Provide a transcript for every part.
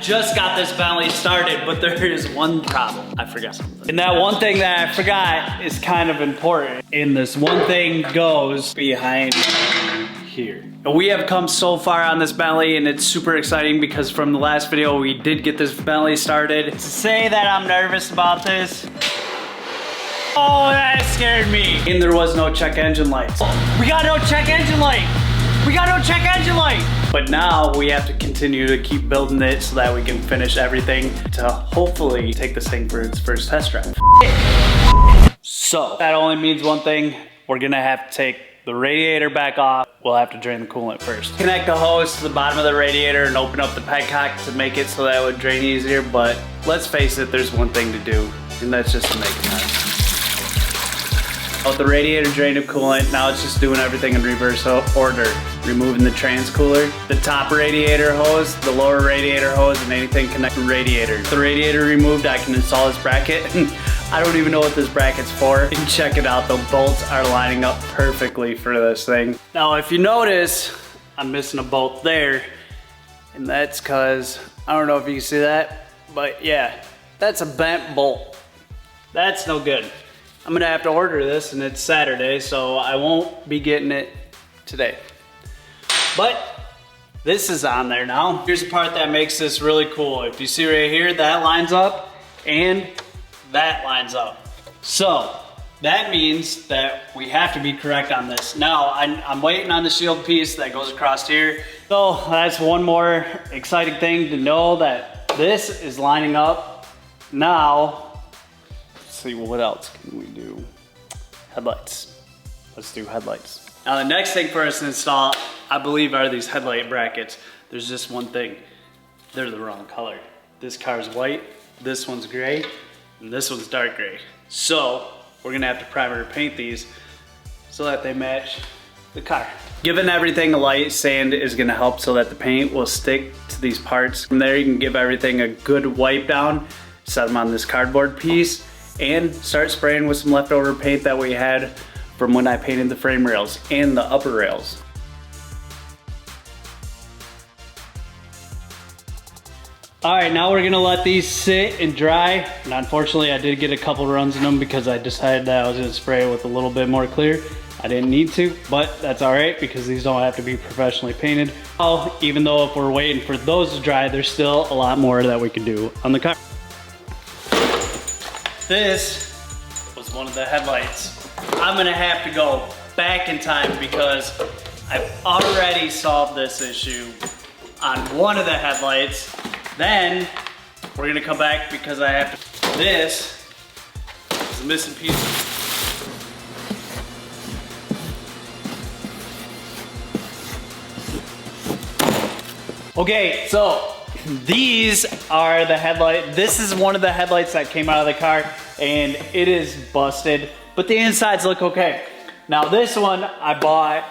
just got this Bentley started, but there is one problem. I forgot something. And that one thing that I forgot is kind of important. And this one thing goes behind here. We have come so far on this Bentley, and it's super exciting because from the last video, we did get this Bentley started. To say that I'm nervous about this, oh, that scared me. And there was no check engine lights. We got no check engine light. We got no check engine light. But now we have to continue to keep building it so that we can finish everything to hopefully take this thing for its first test drive. So that only means one thing. We're gonna have to take the radiator back off. We'll have to drain the coolant first. Connect the hose to the bottom of the radiator and open up the petcock to make it so that it would drain easier. But let's face it, there's one thing to do, and that's just to make it nice. With the radiator drained of coolant, now it's just doing everything in reverse order. Removing the trans cooler, the top radiator hose, the lower radiator hose, and anything connected to the radiator. With the radiator removed, I can install this bracket. I don't even know what this bracket's for. And check it out, the bolts are lining up perfectly for this thing. Now, if you notice, I'm missing a bolt there, and that's because, I don't know if you can see that, but yeah, that's a bent bolt. That's no good. I'm gonna have to order this, and it's Saturday, so I won't be getting it today. But this is on there now. Here's the part that makes this really cool. If you see right here, that lines up and that lines up. So that means that we have to be correct on this. Now, I'm waiting on the shield piece that goes across here. So that's one more exciting thing to know, that this is lining up. Now, let's see, what else can we do? Headlights. Let's do headlights. Now the next thing for us to install, I believe, are these headlight brackets. There's just one thing. They're the wrong color. This car's white, this one's gray, and this one's dark gray. So we're gonna have to primer paint these so that they match the car. Giving everything a light sand is gonna help so that the paint will stick to these parts. From there, you can give everything a good wipe down, set them on this cardboard piece, and start spraying with some leftover paint that we had from when I painted the frame rails and the upper rails. All right, now we're gonna let these sit and dry. And unfortunately, I did get a couple runs in them because I decided that I was gonna spray it with a little bit more clear. I didn't need to, but that's all right because these don't have to be professionally painted. Oh, even though if we're waiting for those to dry, there's still a lot more that we can do on the car. This was one of the headlights. I'm gonna have to go back in time because I've already solved this issue on one of the headlights. Then we're gonna come back because I have to, this is a missing piece. Okay, so these are the headlight. This is one of the headlights that came out of the car, and it is busted, but the insides look okay. Now this one I bought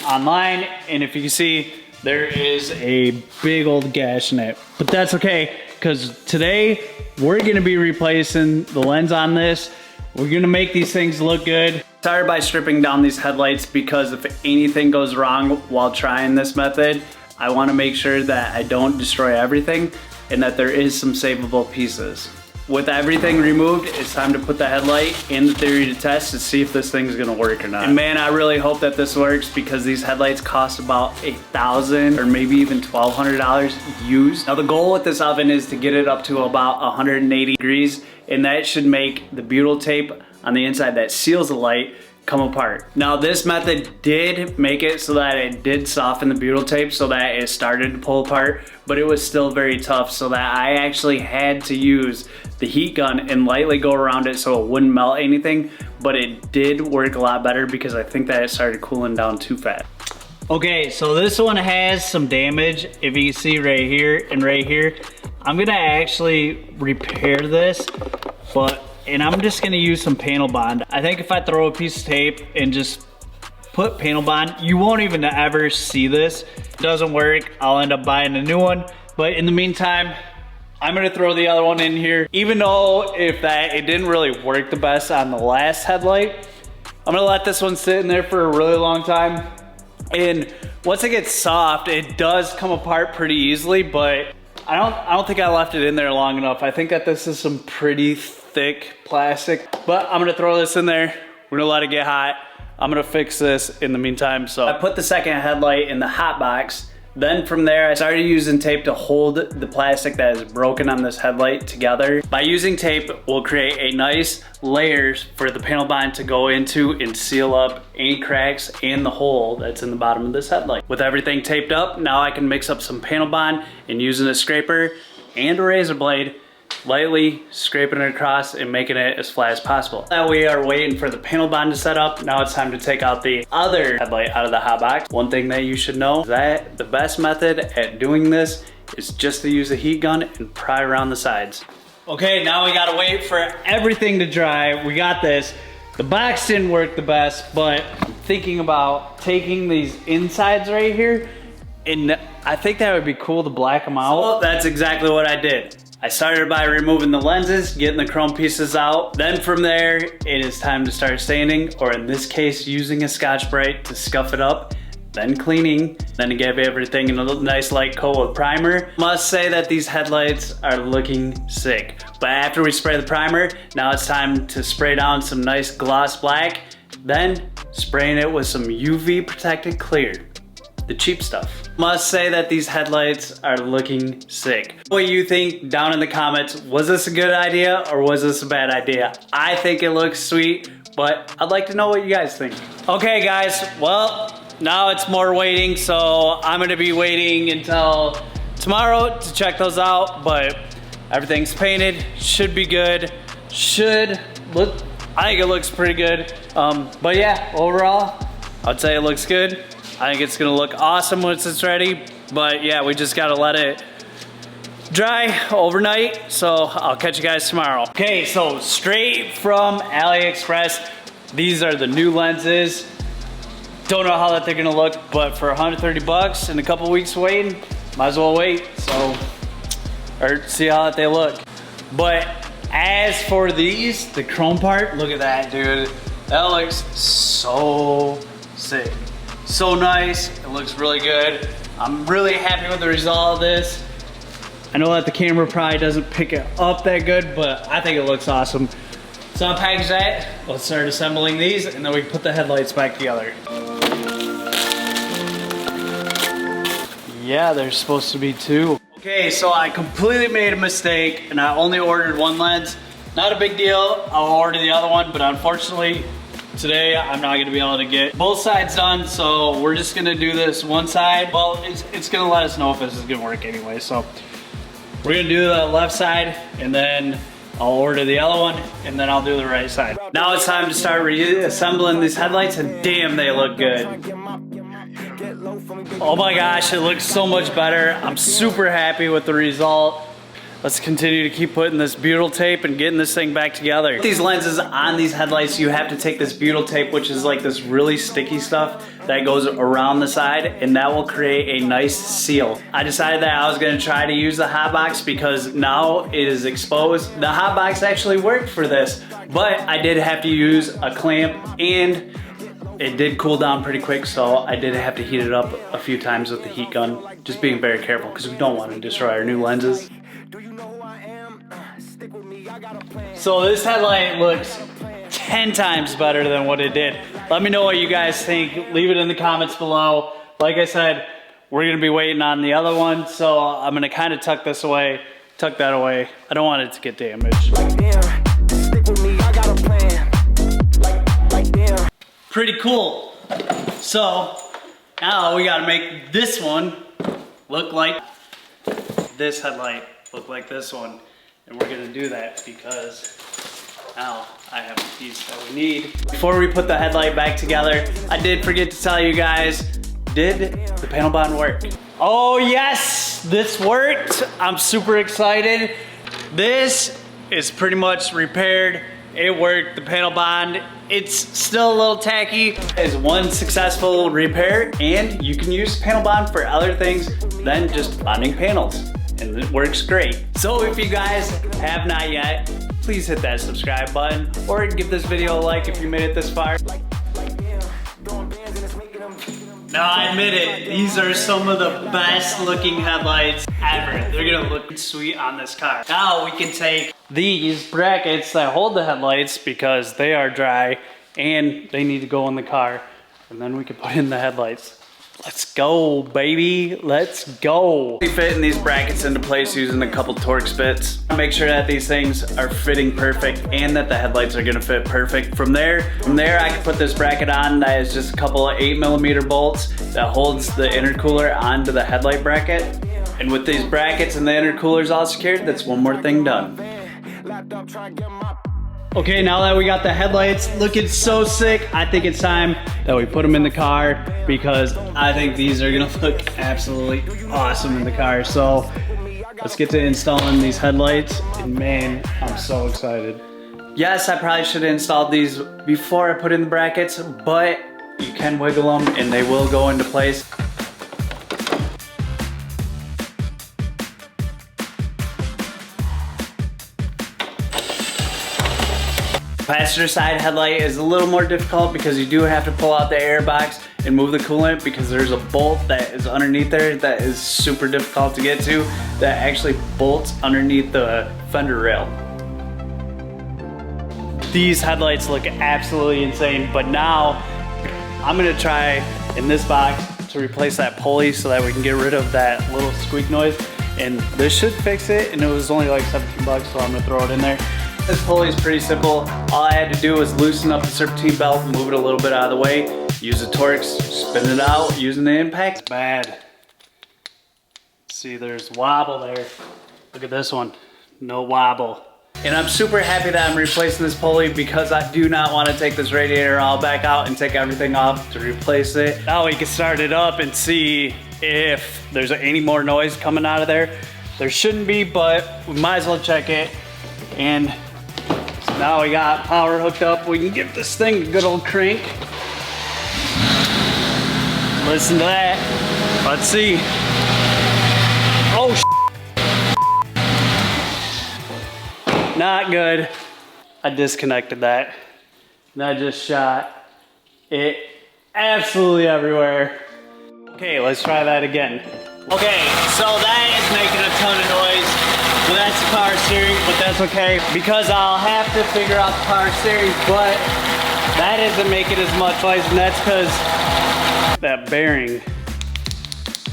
online, and if you can see, there is a big old gash in it, but that's okay, because today we're gonna be replacing the lens on this. We're gonna make these things look good. Started by stripping down these headlights because if anything goes wrong while trying this method, I wanna make sure that I don't destroy everything and that there is some savable pieces. With everything removed, it's time to put the headlight in the theory to test to see if this thing's gonna work or not. And man, I really hope that this works because these headlights cost about $1,000 or maybe even $1,200 used. Now the goal with this oven is to get it up to about 180 degrees, and that should make the butyl tape on the inside that seals the light come apart. Now this method did make it so that it did soften the butyl tape so that it started to pull apart, but it was still very tough, so that I actually had to use the heat gun and lightly go around it so it wouldn't melt anything, but it did work a lot better because I think that it started cooling down too fast. Okay, so this one has some damage. If you can see right here and right here, I'm gonna actually repair this, and I'm just gonna use some panel bond. I think if I throw a piece of tape and just put panel bond, you won't even ever see this. If it doesn't work, I'll end up buying a new one. But in the meantime, I'm gonna throw the other one in here. Even though it didn't really work the best on the last headlight, I'm gonna let this one sit in there for a really long time. And once it gets soft, it does come apart pretty easily, but I don't think I left it in there long enough. I think that this is some pretty thick plastic, but I'm gonna throw this in there. We're gonna let it get hot. I'm gonna fix this in the meantime. So I put the second headlight in the hot box. Then from there, I started using tape to hold the plastic that is broken on this headlight together. By using tape, we'll create a nice layers for the panel bond to go into and seal up any cracks and the hole that's in the bottom of this headlight. With everything taped up, now I can mix up some panel bond and using a scraper and a razor blade, lightly scraping it across and making it as flat as possible. Now we are waiting for the panel bond to set up. Now it's time to take out the other headlight out of the hot box. One thing that you should know is that the best method at doing this is just to use a heat gun and pry around the sides. Okay, now we gotta wait for everything to dry. We got this. The box didn't work the best, but I'm thinking about taking these insides right here, and I think that would be cool to black them out. So that's exactly what I did. I started by removing the lenses, getting the chrome pieces out. Then from there, it is time to start sanding, or in this case, using a Scotch-Brite to scuff it up, then cleaning, then to give everything a nice light coat with primer. Must say that these headlights are looking sick. But after we spray the primer, now it's time to spray down some nice gloss black, then spraying it with some UV protected clear. The cheap stuff. Must say that these headlights are looking sick. What you think down in the comments, was this a good idea or was this a bad idea? I think it looks sweet, but I'd like to know what you guys think. Okay guys, well, now it's more waiting, so I'm gonna be waiting until tomorrow to check those out, but everything's painted, should be good, should look, I think it looks pretty good. But yeah, overall, I'd say it looks good. I think it's gonna look awesome once it's ready, but yeah, we just gotta let it dry overnight, so I'll catch you guys tomorrow. Okay, so straight from AliExpress, these are the new lenses. Don't know how that they're gonna look, but for 130 bucks and a couple weeks waiting, might as well wait, so, or see how they look. But as for these, the chrome part, look at that, dude. That looks so sick. So nice, it looks really good. I'm really happy with the result of this. I know that the camera probably doesn't pick it up that good, but I think it looks awesome. So unpackage that, let's start assembling these, and then we can put the headlights back together. Yeah, there's supposed to be two. Okay, so I completely made a mistake, and I only ordered one lens. Not a big deal, I'll order the other one, but unfortunately, today, I'm not gonna be able to get both sides done, so we're just gonna do this one side. Well, it's gonna let us know if this is gonna work anyway, so we're gonna do the left side, and then I'll order the other one, and then I'll do the right side. Now it's time to start reassembling these headlights, and damn, they look good. Oh my gosh, it looks so much better. I'm super happy with the result. Let's continue to keep putting this butyl tape and getting this thing back together. These lenses on these headlights, you have to take this butyl tape, which is like this really sticky stuff that goes around the side, and that will create a nice seal. I decided that I was gonna try to use the hot box because now it is exposed. The hot box actually worked for this, but I did have to use a clamp, and it did cool down pretty quick, so I did have to heat it up a few times with the heat gun. Just being very careful because we don't want to destroy our new lenses. So this headlight looks 10 times better than what it did. Let me know what you guys think. Leave it in the comments below. Like I said, we're gonna be waiting on the other one, so I'm gonna kind of tuck this away, tuck that away. I don't want it to get damaged. Pretty cool. So now we gotta make this one look like this headlight, look like this one. And we're gonna do that because now I have the piece that we need. Before we put the headlight back together, I did forget to tell you guys, did the panel bond work? Oh yes, this worked. I'm super excited. This is pretty much repaired. It worked, the panel bond. It's still a little tacky. It's one successful repair, and you can use panel bond for other things than just bonding panels. And it works great. So if you guys have not yet, please hit that subscribe button or give this video a like if you made it this far. Now I admit it, these are some of the best looking headlights I've ever. They're gonna look sweet on this car. Now we can take these brackets that hold the headlights because they are dry and they need to go in the car, and then we can put in the headlights. Let's go, baby. Let's go. We fitting these brackets into place using a couple Torx bits. Make sure that these things are fitting perfect and that the headlights are gonna fit perfect. From there, I can put this bracket on that is just a couple of 8mm bolts that holds the intercooler onto the headlight bracket. And with these brackets and the intercoolers all secured, that's one more thing done. Okay, now that we got the headlights looking so sick, I think it's time that we put them in the car because I think these are gonna look absolutely awesome in the car. So let's get to installing these headlights, and man, I'm so excited. Yes, I probably should have installed these before I put in the brackets, but you can wiggle them and they will go into place. Passenger side headlight is a little more difficult because you do have to pull out the air box and move the coolant because there's a bolt that is underneath there that is super difficult to get to that actually bolts underneath the fender rail. These headlights look absolutely insane, but now I'm gonna try in this box to replace that pulley so that we can get rid of that little squeak noise, and this should fix it, and it was only like 17 bucks, so I'm gonna throw it in there. This pulley is pretty simple. All I had to do was loosen up the serpentine belt, move it a little bit out of the way, use the Torx, spin it out using the impact. It's bad. See, there's wobble there. Look at this one, no wobble. And I'm super happy that I'm replacing this pulley because I do not want to take this radiator all back out and take everything off to replace it. Now we can start it up and see if there's any more noise coming out of there. There shouldn't be, but we might as well check it. And now we got power hooked up. We can give this thing a good old crank. Listen to that. Let's see. Oh, not good. I disconnected that. And I just shot it absolutely everywhere. Okay, let's try that again. Okay, so that is making a ton of noise. So that's the power steering, but that's okay because I'll have to figure out the power steering, but that isn't making as much noise, and that's because that bearing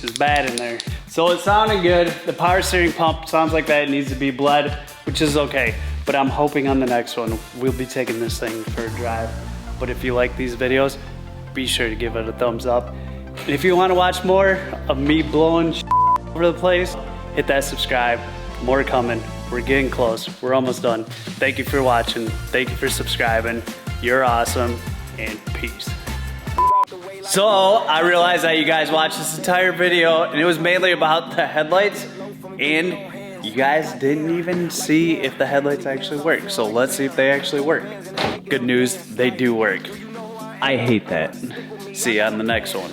is bad in there. So it sounded good. The power steering pump sounds like that it needs to be bled, which is okay, but I'm hoping on the next one, we'll be taking this thing for a drive. But if you like these videos, be sure to give it a thumbs up. And if you want to watch more of me blowing over the place, hit that subscribe. More coming. We're getting close. We're almost done. Thank you for watching. Thank you for subscribing. You're awesome, and peace. So I realized that you guys watched this entire video and it was mainly about the headlights, and you guys didn't even see if the headlights actually work. So let's see if they actually work. Good news, they do work. I hate that. See you on the next one.